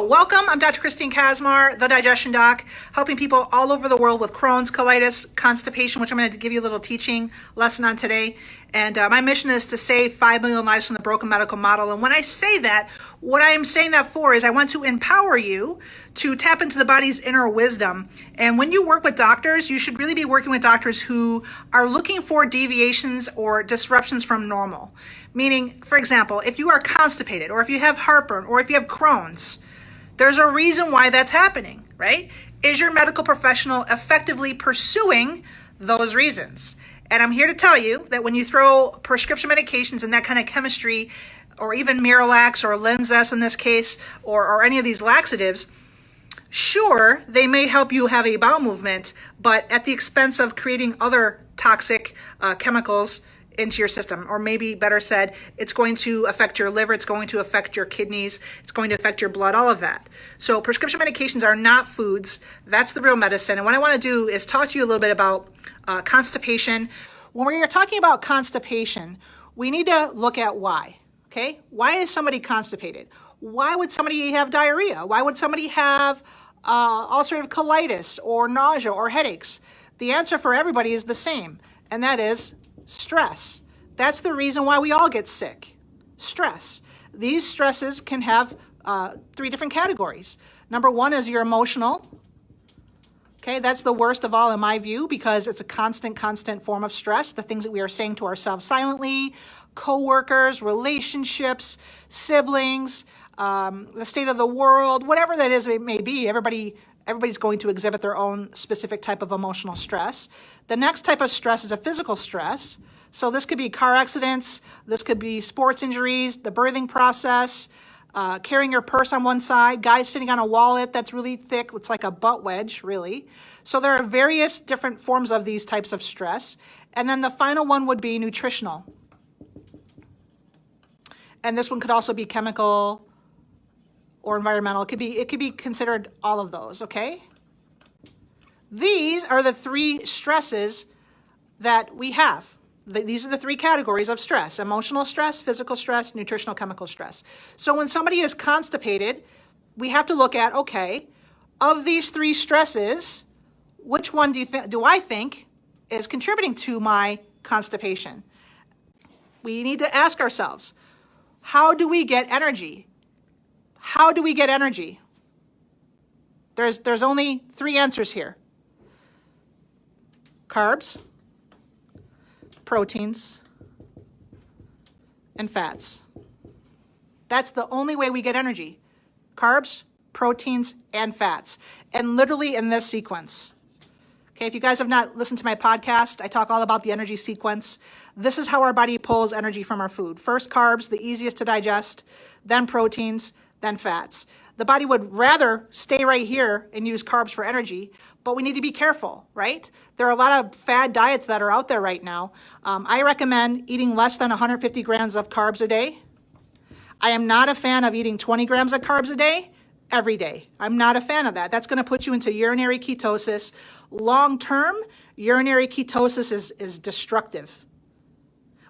Welcome, I'm Dr. Christine Kazmar, the Digestion Doc, helping people all over the world with Crohn's, colitis, constipation, which I'm going to give you a little teaching lesson on today. And my mission is to save 5 million lives from the broken medical model. And when I say that, what I am saying that for is I want to empower you to tap into the body's inner wisdom. And when you work with doctors, you should really be working with doctors who are looking for deviations or disruptions from normal. Meaning, for example, if you are constipated, or if you have heartburn, or if you have Crohn's, there's a reason why that's happening, right? Is your medical professional effectively pursuing those reasons? And I'm here to tell you that when you throw prescription medications and that kind of chemistry, or even Miralax or Linzess in this case, or any of these laxatives, sure, they may help you have a bowel movement, but at the expense of creating other toxic chemicals into your system. Or maybe better said, it's going to affect your liver, it's going to affect your kidneys, it's going to affect your blood, all of that. So prescription medications are not foods. That's the real medicine. And what I want to do is talk to you a little bit about constipation. When we are talking about constipation, we need to look at why. Okay? Why is somebody constipated? Why would somebody have diarrhea? Why would somebody have ulcerative colitis or nausea or headaches? The answer for everybody is the same, and that is stress. That's the reason why we all get sick. Stress. These stresses can have 3 different categories. Number 1 is your emotional. Okay, that's the worst of all in my view because it's a constant form of stress. The things that we are saying to ourselves silently, coworkers, relationships, siblings, the state of the world, whatever that is it may be, everybody's going to exhibit their own specific type of emotional stress. The next type of stress is a physical stress. So this could be car accidents, this could be sports injuries, the birthing process, carrying your purse on one side, guys sitting on a wallet that's really thick, it's like a butt wedge, really. So there are various different forms of these types of stress. And then the final one would be nutritional. And this one could also be chemical or environmental. It could be considered all of those, okay? These are the 3 stresses that we have. These are the 3 categories of stress: emotional stress, physical stress, nutritional, chemical stress. So when somebody is constipated, we have to look at, okay, of these 3 stresses, which one do I think is contributing to my constipation? We need to ask ourselves, how do we get energy? How do we get energy? There's only 3 answers here. Carbs, proteins, and fats. That's the only way we get energy. Carbs, proteins, and fats. And literally in this sequence. Okay, if you guys have not listened to my podcast, I talk all about the energy sequence. This is how our body pulls energy from our food. First carbs, the easiest to digest, then proteins, then fats. The body would rather stay right here and use carbs for energy, but we need to be careful, right? There are a lot of fad diets that are out there right now. I recommend eating less than 150 grams of carbs a day. I am not a fan of eating 20 grams of carbs a day every day. I'm not a fan of that. That's going to put you into urinary ketosis. Long-term, urinary ketosis is destructive.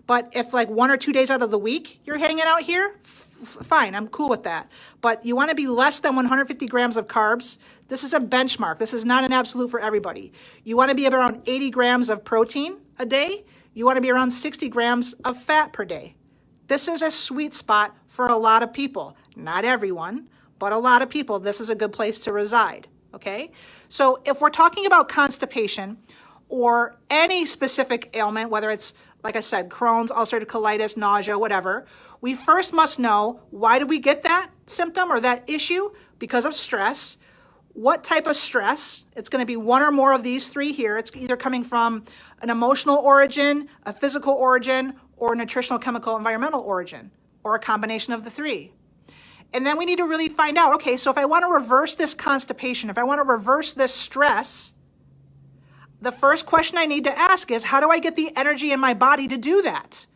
But if like 1 or 2 days out of the week you're hanging out here, fine, I'm cool with that. But you want to be less than 150 grams of carbs. This is a benchmark. This is not an absolute for everybody. You want to be around 80 grams of protein a day. You want to be around 60 grams of fat per day. This is a sweet spot for a lot of people. Not everyone, but a lot of people. This is a good place to reside, okay? So if we're talking about constipation or any specific ailment, whether it's, like I said, Crohn's, ulcerative colitis, nausea, whatever, we first must know, why did we get that symptom or that issue? Because of stress. What type of stress? It's going to be one or more of these 3 here. It's either coming from an emotional origin, a physical origin, or a nutritional, chemical, environmental origin, or a combination of the 3. And then we need to really find out, okay, so if I want to reverse this constipation, if I want to reverse this stress, the first question I need to ask is, how do I get the energy in my body to do that?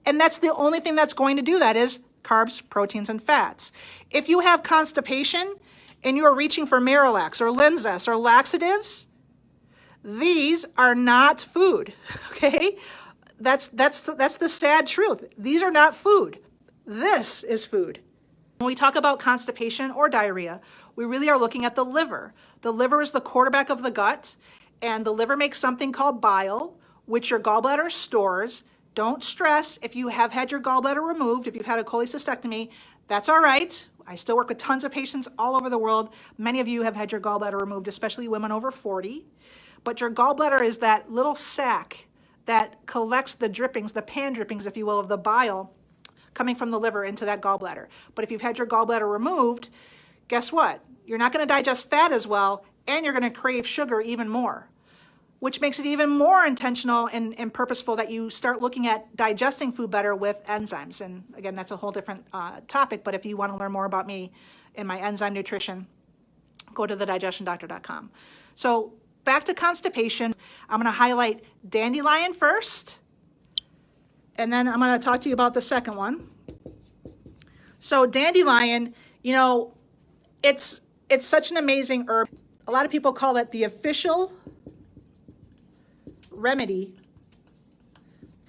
And that's the only thing that's going to do that is carbs, proteins, and fats. If you have constipation and you are reaching for Miralax or Linzess or laxatives, these are not food, okay? That's the sad truth. These are not food. This is food. When we talk about constipation or diarrhea, we really are looking at the liver. The liver is the quarterback of the gut, and the liver makes something called bile, which your gallbladder stores. Don't stress if you have had your gallbladder removed, if you've had a cholecystectomy, that's all right. I still work with tons of patients all over the world. Many of you have had your gallbladder removed, especially women over 40. But your gallbladder is that little sac that collects the drippings, the pan drippings, if you will, of the bile coming from the liver into that gallbladder. But if you've had your gallbladder removed, guess what? You're not going to digest fat as well, and you're going to crave sugar even more, which makes it even more intentional and purposeful that you start looking at digesting food better with enzymes. And again, that's a whole different topic, but if you want to learn more about me and my enzyme nutrition, go to thedigestiondoctor.com. So back to constipation, I'm going to highlight dandelion first, and then I'm going to talk to you about the second one. So dandelion, you know, it's such an amazing herb. A lot of people call it the official remedy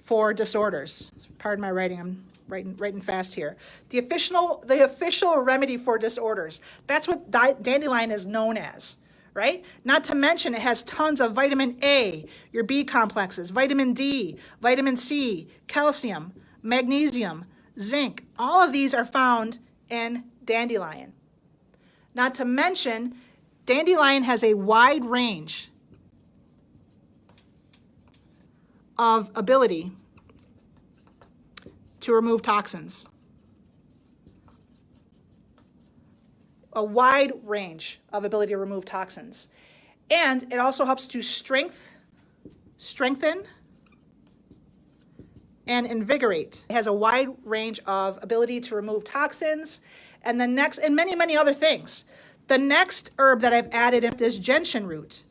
for disorders. Pardon my writing, I'm writing fast here. The official remedy for disorders. That's what dandelion is known as, right? Not to mention it has tons of vitamin A, your B complexes, vitamin D, vitamin C, calcium, magnesium, zinc. All of these are found in dandelion. Not to mention, dandelion has a wide range of ability to remove toxins. A wide range of ability to remove toxins. And it also helps to strengthen and invigorate. It has a wide range of ability to remove toxins, and the next, and many, many other things. The next herb that I've added is gentian root.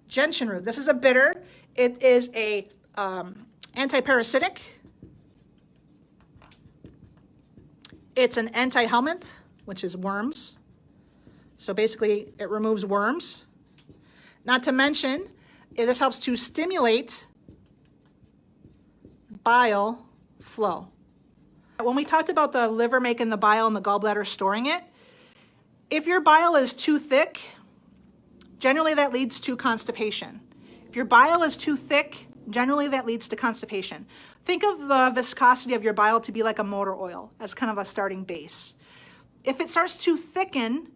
Gentian root. This is a bitter. It is a antiparasitic. It's an anti-helminth, which is worms. So basically, it removes worms. Not to mention, this helps to stimulate bile flow. When we talked about the liver making the bile and the gallbladder storing it, if your bile is too thick, generally that leads to constipation. If your bile is too thick, generally that leads to constipation. Think of the viscosity of your bile to be like a motor oil as kind of a starting base. If it starts to thicken,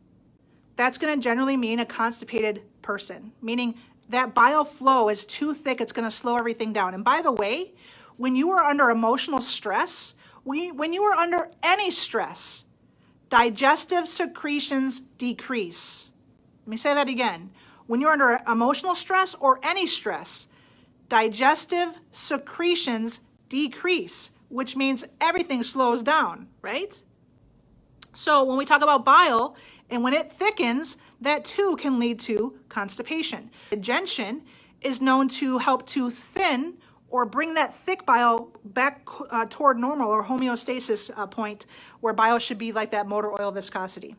that's going to generally mean a constipated person, meaning that bile flow is too thick, it's going to slow everything down. And by the way, when you are under emotional stress, when you are under any stress, digestive secretions decrease. Let me say that again. When you're under emotional stress or any stress, digestive secretions decrease, which means everything slows down, right? So when we talk about bile, and when it thickens, that too can lead to constipation. Gentian is known to help to thin or bring that thick bile back toward normal or homeostasis point where bile should be like that motor oil viscosity.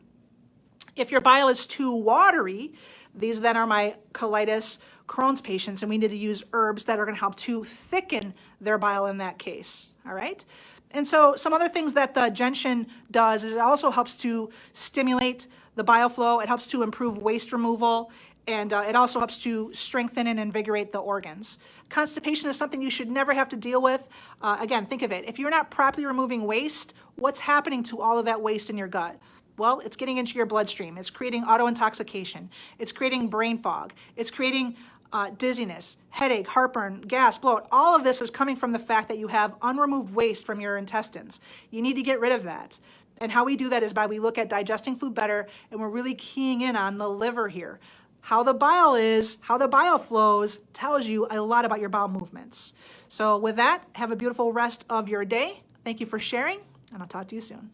If your bile is too watery, these then are my colitis, Crohn's patients, and we need to use herbs that are going to help to thicken their bile in that case, all right? And so some other things that the gentian does is it also helps to stimulate the bile flow. It helps to improve waste removal, and it also helps to strengthen and invigorate the organs. Constipation is something you should never have to deal with. Again, think of it. If you're not properly removing waste, what's happening to all of that waste in your gut? Well, it's getting into your bloodstream. It's creating autointoxication. It's creating brain fog. It's creating dizziness, headache, heartburn, gas, bloat. All of this is coming from the fact that you have unremoved waste from your intestines. You need to get rid of that. And how we do that is by we look at digesting food better, and we're really keying in on the liver here. How the bile is, how the bile flows tells you a lot about your bowel movements. So with that, have a beautiful rest of your day. Thank you for sharing, and I'll talk to you soon.